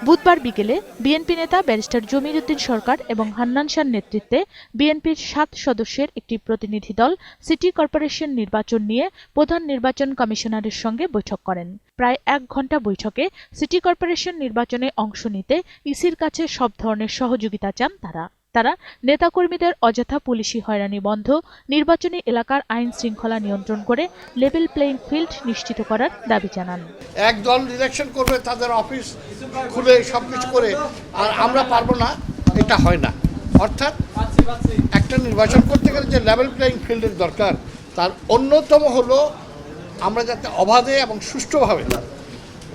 বুধবার বিকেলে বিএনপি নেতা ব্যারিস্টার জমির উদ্দিন সরকার এবং হান্নান শাহর নেতৃত্বে বিএনপির ৭ সদস্যের একটি প্রতিনিধি দল সিটি কর্পোরেশন নির্বাচন নিয়ে প্রধান নির্বাচন কমিশনারের সঙ্গে বৈঠক করেন। প্রায় ১ ঘণ্টা বৈঠকে সিটি কর্পোরেশন নির্বাচনে অংশ নিতে ইসির কাছে সব ধরনের সহযোগিতা চান তারা নেতাকর্মীদের অযথা পুলিশি হয়রানি বন্ধ, নির্বাচনী এলাকার আইন শৃঙ্খলা নিয়ন্ত্রণ করে লেভেল প্লেইং ফিল্ড নিশ্চিত করার দাবি জানান। এক দল ইলেকশন করবে, তাদের অফিস খুলে সবকিছু করে, আর আমরা পারবো না, এটা হয় না। অর্থাৎ একটা নির্বাচন করতে গেলে যে লেভেল প্লেইং ফিল্ডের দরকার, তার অন্যতম হলো আমরা যাতে অবাধে এবং সুষ্ঠুভাবে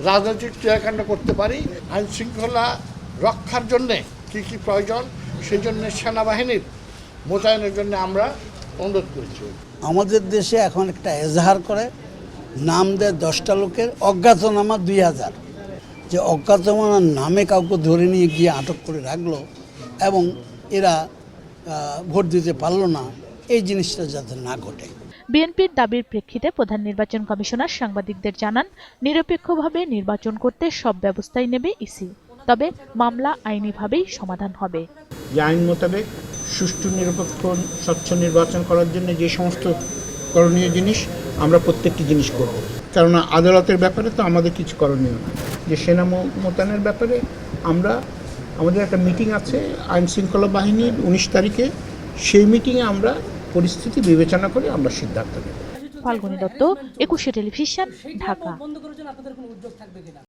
রাজনৈতিক ক্রিয়াকাণ্ড করতে পারি। আইন শৃঙ্খলা রক্ষার জন্যে কী কী প্রয়োজন, সেই জন্য সেনাবাহিনীর মোতায়েনের জন্য আমরা অনুরোধ করেছি। আমাদের দেশে এখন একটা এজাহার করে নাম দেয় 10টা লোকের, অজ্ঞাতনামা 2000, যে অজ্ঞাতনামার নামে কাউকে ধরে নিয়ে গিয়ে আটক করে রাখলো এবং এরা ভোট দিতে পারলো না, এই জিনিসটা যাতে না ঘটে। বিএনপির দাবির প্রেক্ষিতে প্রধান নির্বাচন কমিশনার সাংবাদিকদের জানান, নিরপেক্ষভাবে নির্বাচন করতে সব ব্যবস্থাই নেবে ইসি, তবে মামলা আইনিভাবেই সমাধান হবে। যে আইন মোতাবেক সুষ্ঠু নিরপেক্ষ স্বচ্ছ নির্বাচন করার জন্য যে সমস্ত করণীয় জিনিস, আমরা প্রত্যেকটি জিনিস করব। কেননা আদালতের ব্যাপারে তো আমাদের কিছু করণীয় না। যে সেনা মোতায়েনের ব্যাপারে আমাদের একটা মিটিং আছে আইন শৃঙ্খলা বাহিনীর 19 তারিখে, সেই মিটিংয়ে আমরা পরিস্থিতি বিবেচনা করে আমরা সিদ্ধান্ত নেব। ফাল্গুনী দত্ত, 21 টেলিভিশন, ঢাকা।